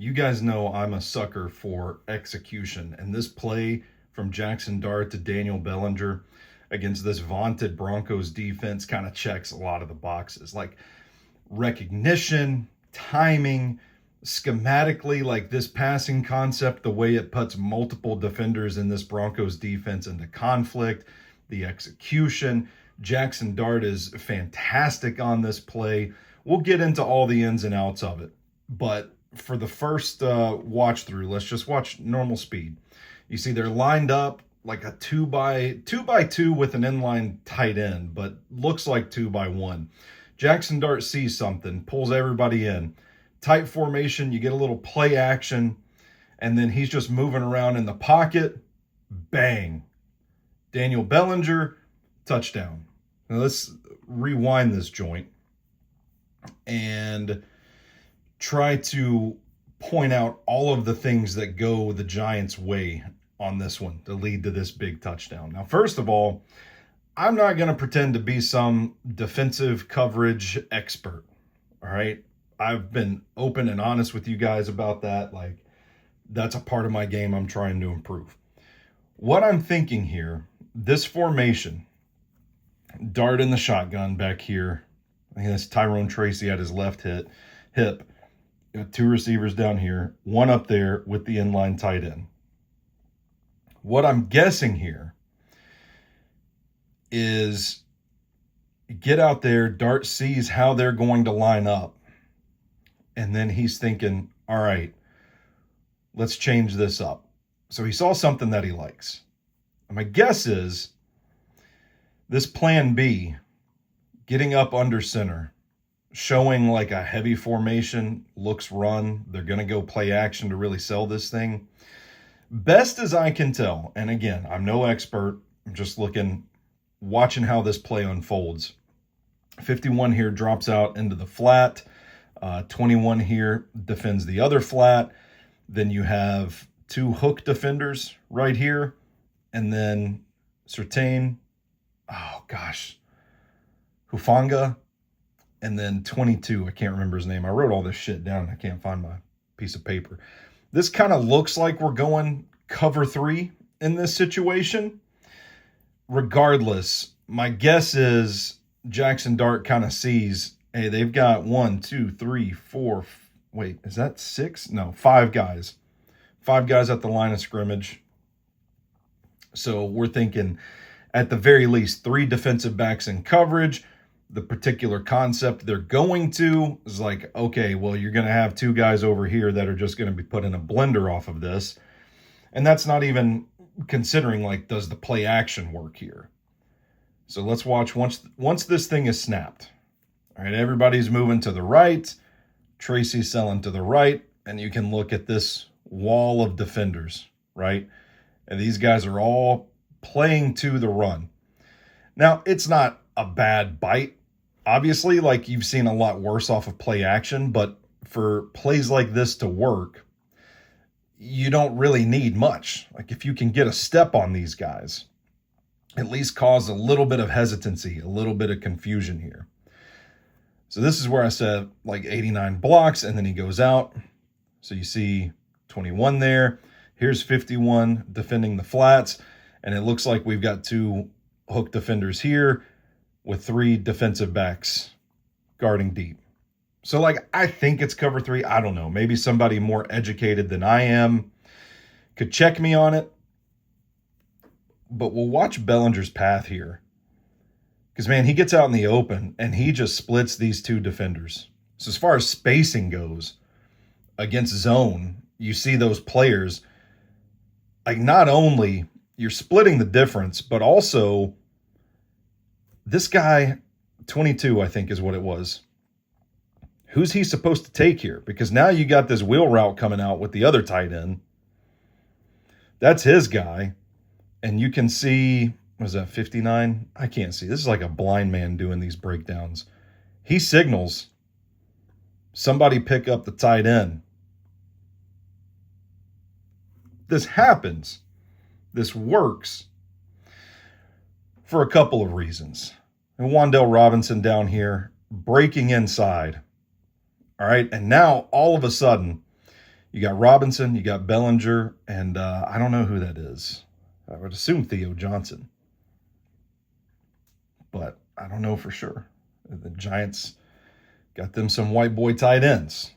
You guys know I'm a sucker for execution, and this play from Jaxson Dart to Daniel Bellinger against this vaunted Broncos defense kind of checks a lot of the boxes. Like recognition, timing, schematically, like this passing concept, the way it puts multiple defenders in this Broncos defense into conflict, the execution. Jaxson Dart is fantastic on this play. We'll get into all the ins and outs of it. But for the first watch through, let's just watch normal speed. You see they're lined up like a two by two with an inline tight end, but looks like 2-by-1. Jaxson Dart sees something, pulls everybody in. Tight formation, you get a little play action, and then he's just moving around in the pocket. Bang. Daniel Bellinger, touchdown. Now let's rewind this joint and try to point out all of the things that go the Giants' way on this one to lead to this big touchdown. Now, first of all, I'm not going to pretend to be some defensive coverage expert, all right? I've been open and honest with you guys about that. Like, that's a part of my game I'm trying to improve. What I'm thinking here, this formation, Dart in the shotgun back here. I think that's Tyrone Tracy at his left hip. Got two receivers down here, one up there with the inline tight end. What I'm guessing here is get out there, Dart sees how they're going to line up, and then he's thinking, all right, let's change this up. So he saw something that he likes. And my guess is this plan B, getting up under center, showing like a heavy formation, looks run. They're going to go play action to really sell this thing. Best as I can tell, and again, I'm no expert. I'm just watching how this play unfolds. 51 here drops out into the flat. 21 here defends the other flat. Then you have two hook defenders right here. And then Surtain, Hufanga, and then 22, I can't remember his name. I wrote all this shit down and I can't find my piece of paper. This kind of looks like we're going cover 3 in this situation. Regardless, my guess is Jaxson Dart kind of sees, hey, they've got 1, 2, 3, 4, wait, is that 6? No, 5 guys. 5 guys at the line of scrimmage. So we're thinking at the very least 3 defensive backs in coverage. The particular concept they're going to is like, okay, well, you're going to have 2 guys over here that are just going to be put in a blender off of this. And that's not even considering, like, does the play action work here? So let's watch once this thing is snapped. All right, everybody's moving to the right. Tracy's selling to the right. And you can look at this wall of defenders, right? And these guys are all playing to the run. Now, it's not a bad bite. Obviously, like, you've seen a lot worse off of play action, but for plays like this to work, you don't really need much. Like, if you can get a step on these guys, at least cause a little bit of hesitancy, a little bit of confusion here. So this is where I said like 89 blocks, and then he goes out. So you see 21 there. Here's 51 defending the flats, and it looks like we've got 2 hook defenders here with 3 defensive backs guarding deep. So, like, I think it's cover 3. I don't know. Maybe somebody more educated than I am could check me on it. But we'll watch Bellinger's path here. Because, man, he gets out in the open, and he just splits these 2 defenders. So as far as spacing goes, against zone, you see those players, like, not only you're splitting the difference, but also this guy, 22, I think is what it was. Who's he supposed to take here? Because now you got this wheel route coming out with the other tight end. That's his guy. And you can see, was that 59? I can't see. This is like a blind man doing these breakdowns. He signals somebody pick up the tight end. This happens. This works for a couple of reasons. And Wan'Dale Robinson down here breaking inside. All right, and now all of a sudden You got Robinson, you got Bellinger, and I don't know who that is. I would assume Theo Johnson, but I don't know for sure. The Giants got them some white boy tight ends.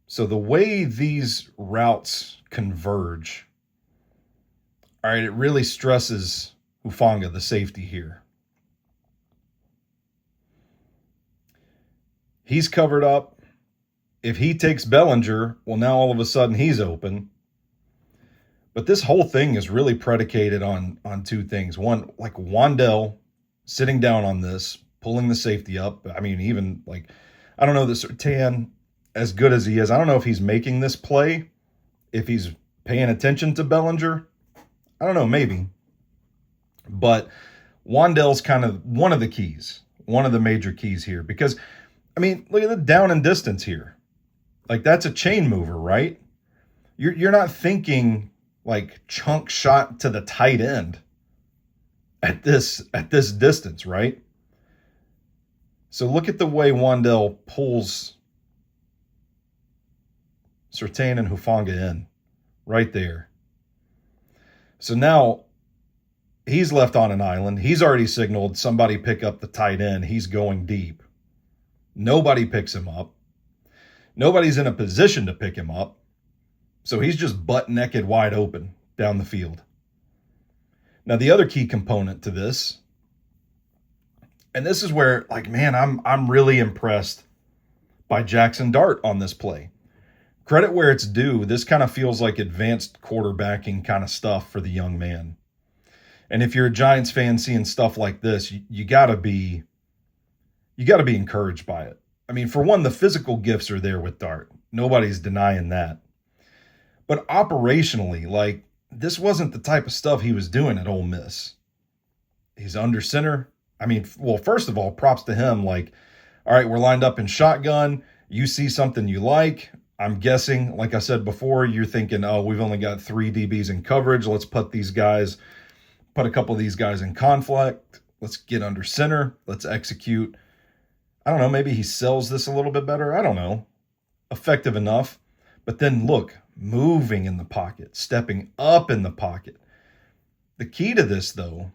So the way these routes converge, all right, it really stresses Hufanga, the safety here. He's covered up. If he takes Bellinger, well, now all of a sudden he's open. But this whole thing is really predicated on two things. One, like Wan'Dale sitting down on this, pulling the safety up. I mean, even like, I don't know, this Surtain, as good as he is, I don't know if he's making this play, if he's paying attention to Bellinger. I don't know, maybe. But Wan'Dale's kind of one of the keys, one of the major keys here. Because, I mean, look at the down and distance here. Like, that's a chain mover, right? You're not thinking like chunk shot to the tight end at this distance, right? So look at the way Wan'Dale pulls Surtain and Hufanga in right there. So now he's left on an island. He's already signaled somebody pick up the tight end. He's going deep. Nobody picks him up. Nobody's in a position to pick him up. So he's just butt naked wide open down the field. Now, the other key component to this, and this is where, like, man, I'm really impressed by Jaxson Dart on this play. Credit where it's due. This kind of feels like advanced quarterbacking kind of stuff for the young man. And if you're a Giants fan seeing stuff like this, you gotta be encouraged by it. I mean, for one, the physical gifts are there with Dart. Nobody's denying that. But operationally, like, this wasn't the type of stuff he was doing at Ole Miss. He's under center. I mean, well, first of all, props to him. Like, all right, we're lined up in shotgun. You see something you like. I'm guessing, like I said before, you're thinking, oh, we've only got 3 DBs in coverage. Let's put a couple of these guys in conflict. Let's get under center. Let's execute. I don't know, maybe he sells this a little bit better. I don't know. Effective enough. But then look, moving in the pocket, stepping up in the pocket. The key to this, though,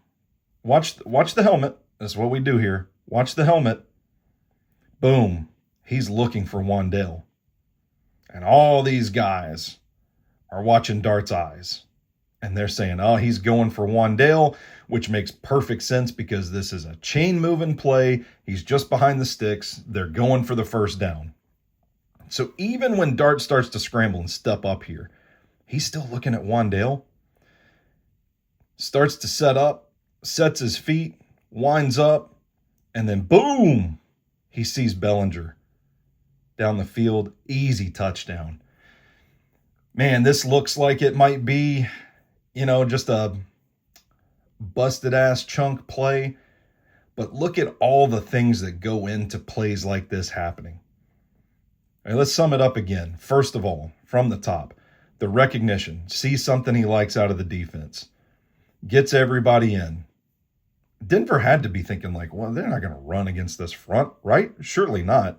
watch the helmet. That's what we do here. Watch the helmet. Boom. He's looking for Wan'Dale. And all these guys are watching Dart's eyes. And they're saying, oh, he's going for Wan'Dale, which makes perfect sense because this is a chain-moving play. He's just behind the sticks. They're going for the first down. So even when Dart starts to scramble and step up here, he's still looking at Wan'Dale. Starts to set up, sets his feet, winds up, and then boom, he sees Bellinger down the field. Easy touchdown. Man, this looks like it might be, just a busted-ass chunk play. But look at all the things that go into plays like this happening. All right, let's sum it up again. First of all, from the top, the recognition. Sees something he likes out of the defense. Gets everybody in. Denver had to be thinking like, well, they're not going to run against this front, right? Surely not.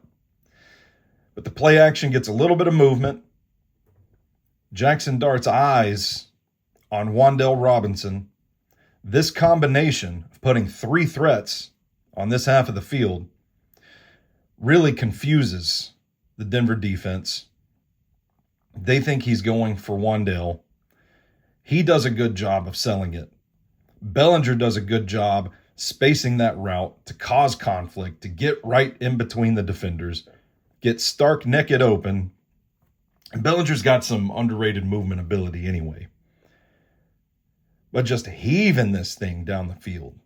But the play action gets a little bit of movement. Jaxson Dart's eyes on Wan'Dale Robinson. This combination of putting 3 threats on this half of the field really confuses the Denver defense. They think he's going for Wan'Dale. He does a good job of selling it. Bellinger does a good job spacing that route to cause conflict, to get right in between the defenders, get stark naked open. And Bellinger's got some underrated movement ability anyway. But just heaving this thing down the field.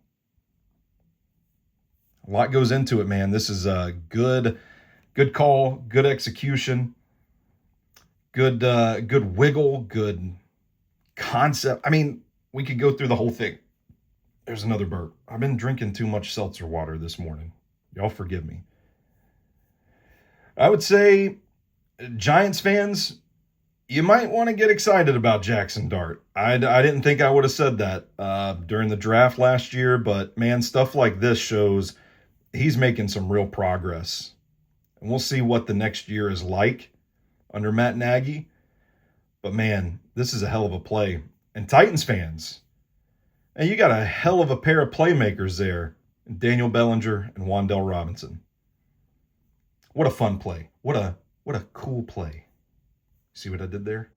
A lot goes into it, man. This is a good call, good execution, good wiggle, good concept. I mean, we could go through the whole thing. There's another burp. I've been drinking too much seltzer water this morning. Y'all forgive me. I would say, Giants fans, you might want to get excited about Jaxson Dart. I didn't think I would have said that during the draft last year, but man, stuff like this shows he's making some real progress And we'll see what the next year is like under Matt Nagy. But man, this is a hell of a play. And Titans fans, and you got a hell of a pair of playmakers there, Daniel Bellinger and Wan'Dale Robinson. What a fun play. What a cool play. See what I did there?